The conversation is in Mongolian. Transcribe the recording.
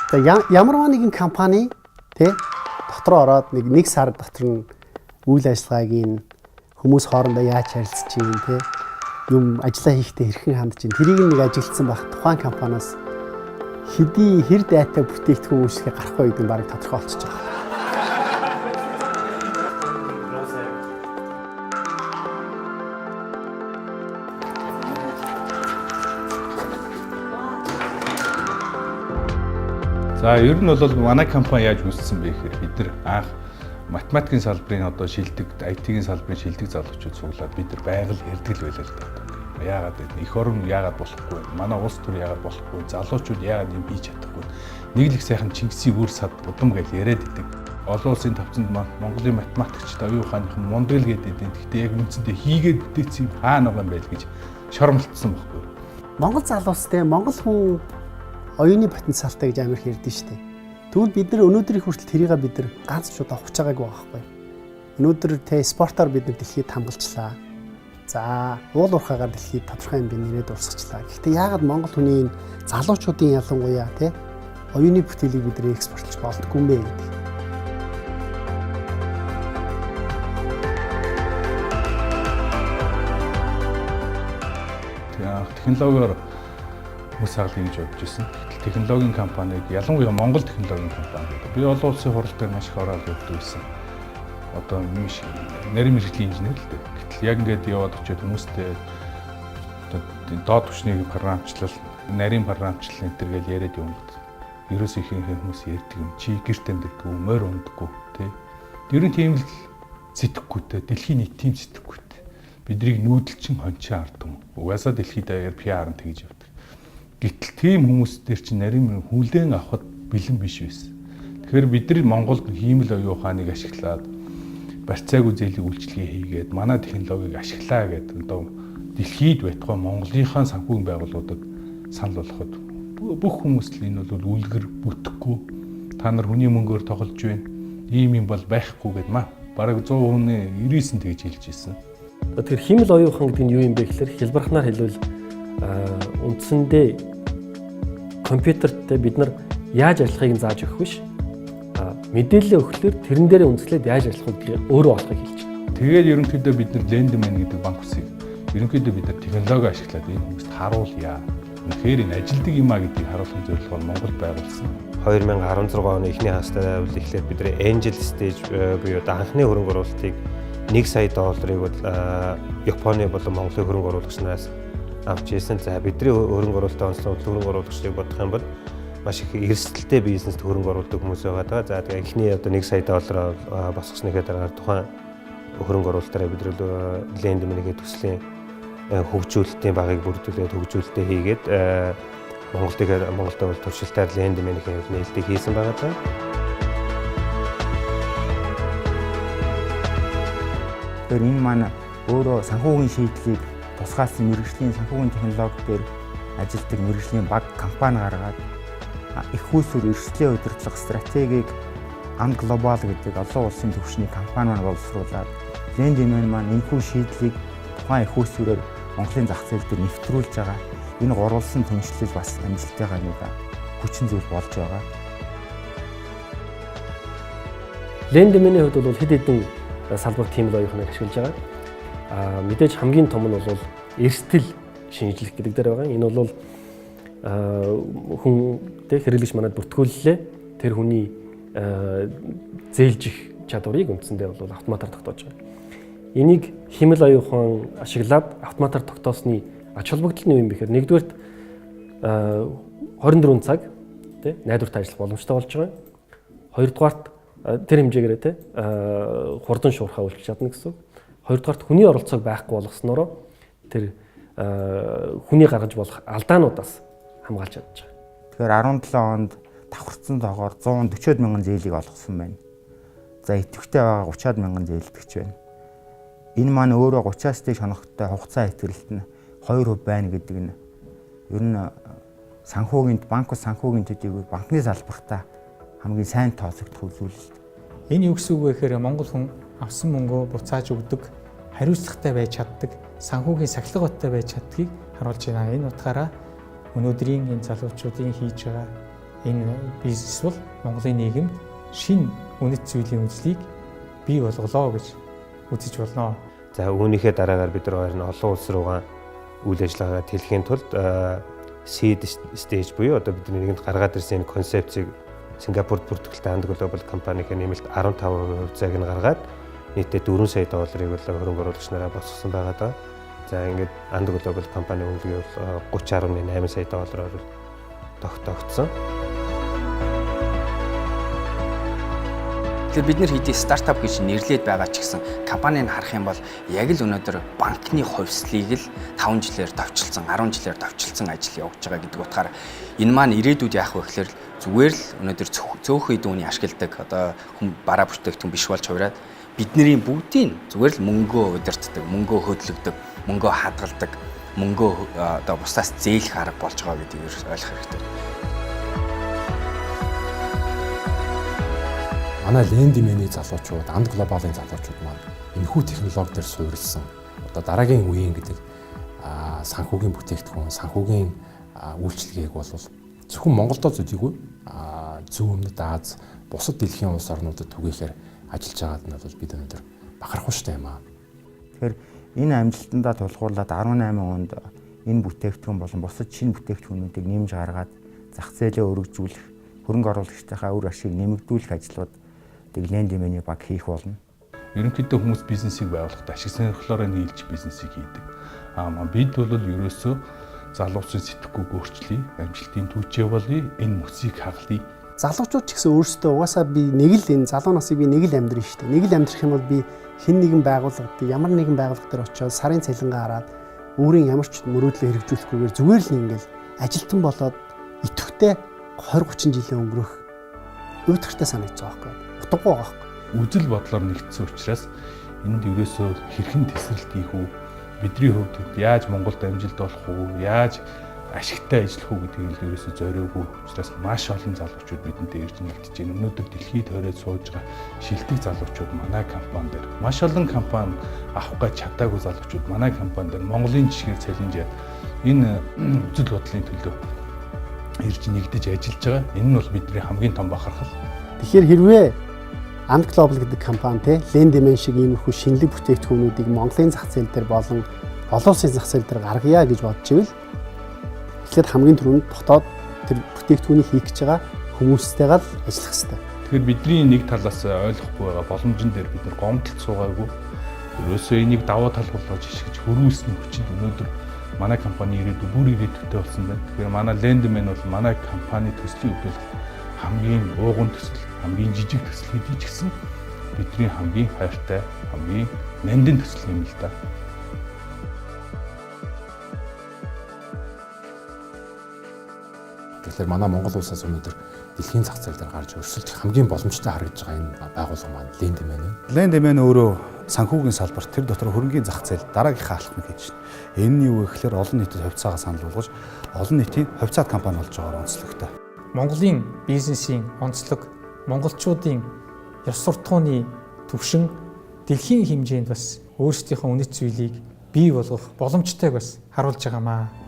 За ямарваа нэгэн компани тий дотроо ороод нэг сар дотор нь үйл ажиллагаагийн хүмүүс хоорондоо яаж харилцаж чинь тий юм ажиллаа хийхдээ хэрхэн хандж чинь тэрийг нэг ажилтсан байх тухайн компаниас хэдий хэр дайтай бүтээгдэхүүн үйлчлэгээ гарахгүй гэдэг нь барыг тодорхой болчихж байгаа. За ер нь бол манай компани яаж үүссэн бэ гэхээр бид нар анх математикийн салбарын одоо шилдэг, IT-ийн салбарын шилдэг залуучууд суглаад бид нар байгаль ярдгал байлаа л да. Яагаад вэ? Эх орн яагаад болохгүй? Манай улс төр яагаад болохгүй? Залуучууд яагаад юм хийж чадахгүй? Нэг л их сайхан Чингисийн үр сад удам гэж яриад идэг. Олон улсын тавцанд Монголын математикчид оюун ухааныхан мундаг л гэдэг. Гэхдээ яг үндсэндээ хийгээд бүтээсэн хаана байгаа юм байл гэж шормолтсон байхгүй. Монгол залуустай Монгол хүн оюуны потенциалтай гэж амар хэрдэн штэ. Тэгвэл бид нар өнөөдрийн хүртэл тэрийг бид нар ганц ч удаа ухаж байгаагүй байхгүй. Өнөөдөр тэ спортоор бид нар дэлхийд хамгалчлаа. За уул уурхаагаар дэлхийд тодорхой юм нэрээд урсгалчлаа. Гэхдээ яагаад Монгол хүний залуучуудын ялангуяа тэ оюуны бүтээлийг бид нар экспортлж болдгоо юм бэ гэдэг. Технологиор хүмүүс хаалгыг хийж явж ирсэн. Технологийн компаниг ялангуяа Монгол технологийн компани гэдэг. Би олон улсын хуралдаанд маш их ороод явдаг байсан. Одоо нарийн мэргэжлийн инженер л дээ. Гэтэл яг ингээд яваад очиод хүмүүстэй доод түвшний програмчлал, нарийн програмчлал энэ төр гэж яриад юм бод. Ерөөс ихэнх хүмүүс ярьдаг юм. Чи гэрт амьддаг үү, морь ундаггүй тий. Ер нь тийм л сэтгэхгүйтэй, дэлхийн нийт тийм сэтгэхгүйтэй. Биднийг нүүдэлчин хончин ардсан. Угаасаа дэлхийд даяар PR-ын тэгж явдаг. Гэтэл тийм хүмүүс дээр чинь нарийн хүлээн авахд бэлэн биш байсан. Тэгэхээр бид нар Монголд хиймэл оюун ухааныг ашиглаад барьцаагүй зээлийн үйлчлэгээ хийгээд манай технологиг ашиглаа гэдэг одоо дэлхийд байтугай Монголынхаа санхүүгийн байгууллагуудад санал болгоход бүх хүмүүс л энэ бол үлгэр бүтэхгүй та нар хүний мөнгөөр тоглож байна. Ийм юм бол байхгүй гэд бараг 100% 99 тэгж хэлж ирсэн. Тэгэхээр хиймэл оюун ухаан гэдэг нь юу юм бэ гэхээр хэлбархнаар хэлвэл үндсэндээ компьютертэй бид нар яаж ажиллахыг зааж өгөх биш. Мэдээлэл өгөхлөөр тэрэн дээрээ үндэслээд яаж ажиллахыг өөрөө олохыг хэлж байна. Тэгээд ерөнхийдөө бид нар Lendman гэдэг банк усыг ерөнхийдөө бид нар технологи ашиглаад энэ хүмүүст харуулъя. Үнэхээр энэ ажилдаг юм а гэдгийг харуулсан зорилгоор Монголд байгуулсан. 2016 оны эхний хагастай байвал эхлээд бидний Angel Stage буюу анхны хөрөнгө оруулалтыг $1 сая бол Японы болон Монголын хөрөнгө оруулагч нараас авч ирсэн. За бидний хөрөнгө оруулалтаа онцлог хөрөнгө оруулагчдыг бодох юм бол маш их эрсдэлтэй бизнест хөрөнгө оруулдаг хүмүүс байгаа. За тэгээ эхний одоо $1 сая босгосныхаа дараа тухайн хөрөнгө оруулалтаараа бид Lendman-ийн төслийн хөгжүүлэлтийн багыг бүрдүүлээд хөгжүүлэлтээ хийгээд Монголд бол туршилтаар Lendman-ийн нээлтийг хийсэн байгаа. Тэгэхээр энэ маань өөрөө санхүүгийн шийдлийг тусгаалсан мэргэжлийн санхүүгийн технологи дээр ажилладаг мэргэжлийн баг компани гаргаад их хүйсвэр эрсдлийн удирдлага стратегийг Ам Глобал гэдэг олон улсын түвшний компани маань боловсруулад Lendman маань энэхүү шийдлийг тухайн их хүйсвэрээр Монголын зах зээл дээр нэвтрүүлж байгаа. Энэ гурвалсан түншлэл бас амжилттайгаа нэг хүчин зүйл болж байгаа. Lendman-ийн хувьд бол хэд хэдэн салбарт тийм л оюухныг ашиглаж байгаа. Мэдээж хамгийн том нь бол эрсдэл шинжлэх гэдэг дээр байгаа. Энэ бол хүнтэй хэрэглэгч манад бүртгүүллээ. Тэр хүний зээлжих чадварыг үндсэндээ бол автоматар тогтоож байгаа. Энийг хиймэл оюун ухаан ашиглаад автоматар тогтоосны ач холбогдол нь юу юм бэ гэхээр нэгдүгээрт 24 цаг тий найдвартай ажиллах боломжтой болж байгаа. Хоёрдугаарт тэр хэмжээгээр тий хурдан шуурхаа үйлчилж чадна гэсэн. Хоёрдугаарт хүний оролцоог байхгүй болгосноор тэр хүний гаргаж болох алдаануудаас хамгаалж чадж байгаа. Тэгэхээр 17 онд давхарцсан тоогоор 140 мянган зээлийг олгосон байна. За идэвхтэй байгаа 30 мянган зээлдэгч байна. Энэ маань өөрөө 30-аас дээш хоногтой хугацаа хэтрэлт нь 2% байна гэдэг нь ер нь санхүүгийн банк санхүүгийн төдийгүй банкны салбартаа хамгийн сайн тооцогдох зүйл. Энэ юу гэсэн үг вэ гэхээр Монгол хүн авсан мөнгөө буцааж өгдөг, хариуцлагатай байж чаддаг, санхүүгийн сахилгатай байж чаддгийг харуулж байна. Энэ утгаараа өнөөдрийн энэ залуучуудын хийж байгаа энэ бизнес бол Монголын нийгэмд шинэ үнэт зүйлийн үзлийг бий болголоо гэж үзэж болно. За үүнийхээ дараагаар бид нар олон улс руугаа үйл ажиллагаагаа тэлхийн тулд seed stage буюу одоо бидний нэгэнд гаргаад ирсэн энэ концепцийг Сингапурт бүртгэлтэй Анд Global компанийн нэмэлт 15% хувьцааг нь гаргаад нийтдээ 4 сая долларыг бол хөрөнгө оруулагч нараа босгосон байгаа даа. За ингээд Анд Global компани үнэлгээ бол 30.8 сая доллараар тогтоогдсон. Тэгэхээр бид нар хэдий стартап гэж нэрлээд байгаа ч гэсэн компаниг харах юм бол яг л өнөөдөр банкны хувьслыг л 5 жилээр товчлсон, 10 жилээр товчлсон ажил явуулж байгаа гэдэг утгаараа энэ маань ирээдүйд яах вэ гэхээр зүгээр л өнөөдөр цөөхөн хэд үний ашигладаг одоо хүн бараа бүтээгдэхүүн биш болж хувираад бидний бүгдийн зүгээр л мөнгөө удирддаг, мөнгөө хөдөлгдөг, мөнгөө хадгалдаг, мөнгөө одоо бусдаас зээлэх арга болж байгаа гэдгийг ойлгох хэрэгтэй. Манай Lendimany залуучууд, Анд Global-ын залуучууд маань энэхүү технологи дээр суурилсан. Одоо дараагийн үеийн гэдэг санхүүгийн бүтээгдэхүүн, санхүүгийн үйлчилгээг бол зөвхөн Монголдо зүдийгүй Зөв Өмнөд Аз, бусад дэлхийн улс орнуудад түгээхээр ажиллаж байгаад нь бол бид өнөөдөр бахархуу штэ юм аа. Тэгэхээр энэ амжилтандаа тулгуурлаад 18 онд энэ бүтээгдэхүүн болон бусад шинэ бүтээгдэхүүнүүдийг нэмж гаргаад зах зээлээ өргөжүүлэх, хөрөнгө оруулагчдынхаа үр ашиг нэмэгдүүлэх ажлууд Lendimany баг хийх болно. Ерөнхийдөө хүмүүс бизнесийг байгуулахдаа ашиг сонирхлоороо нийлж бизнесийг хийдэг. Бид бол ерөөсөө залуучууд сэтгэхүйг өөрчлөе, амжилтын түүчээ болъё, энэ мөсийг хаглая. Залуучууд ч гэсэн өөрсдөө угаасаа би нэг л энэ залуу насыг би нэг л амьдрын шүү дээ. Нэг л амьдрах юм бол би хэн нэгэн байгууллагад ямар нэгэн байгууллага дээр очиод сарын цалингаа хараад өөрийн ямар ч мөрөөдлөө хэрэгжүүлэхгүйгээр зүгээр л ингээл ажилтан болоод идэвхтэй 20-30 жилийн өнгөрөх уйтгартай санагдаж байгаа байхгүй. Утгагүй байгаа байхгүй. Үзэл бодлоор нэгдсэн учраас энд ерөөсөө хэрхэн тесрэлт хийх үү? Бидний хувьд яаж Монголд амжилт олох уу? Яаж ашигтай ажиллах уу гэдгийг ерөөсөө зориогүй учраас маш олон залуучууд бидэнтэй ирж нэгдэж байна. Өнөөдөр дэлхийд хориод сууж байгаа шилдэг залуучууд манай компани дээр, маш олон компани авах гэж чадаагүй залуучууд манай компани дээр Монголын жишгээр цалинжаад энэ үзэл бодлын төлөө ирж нэгдэж ажиллаж байгаа. Энэ нь бол бидний хамгийн том бахархал. Тэгэхээр хэрвээ Анд Global гэдэг компани те Lendimany шиг иймэрхүү шинэлэг бүтээгдэхүүнүүдийг Монголын зах зээл дээр болон олон улсын зах зээл дээр гаргая гэж бодож ивэл эхлээд хамгийн түрүүнд дотоод тэр бүтээгдэхүүнийг хийх гэж байгаа хүмүүстэйгээ л ажиллах хэрэгтэй. Тэгэхээр бидний нэг талаас ойлгохгүй байгаа боломжн дээр бид нар гомдолт суугаагүй. Ерөөсөө энийг даваа талбарлаж ишгэж хөрвүүлсэн хүчинд өнөөдөр манай компани ирээдүйд бүр ирээдүйтэй болсон байна. Тэгэхээр манай Lendimany бол манай компани төслийн хувьд хамгийн уугуун төсөл, хамгийн жижиг төсөл хэдий ч гэсэн бидний хамгийн хайртай, хамгийн нандин төсөл юм л да. Тэгэхээр манай Монгол улсаас өнөөдөр дэлхийн зах зээл дээр гарч өрсөлдөх хамгийн боломжтой харагдж байгаа энэ байгууллага маань Lendimany. Lendimany өөрөө санхүүгийн салбарт тэр дотор хөрөнгийн зах зээл дараагийнхаа алхмыг хийж байна. Энэ нь юу вэ гэхээр олон нийтэд хувьцаагаа санал болгож олон нийтийн хувьцаат компани болж байгаагаар онцлогтой. Монголын бизнесийн онцлог, монголчуудын ёс суртахууны төвшин дэлхийн хэмжээнд бас өөрсдийнхөө үнэт зүйлийг бий болгох боломжтойг бас харуулж байгаамаа.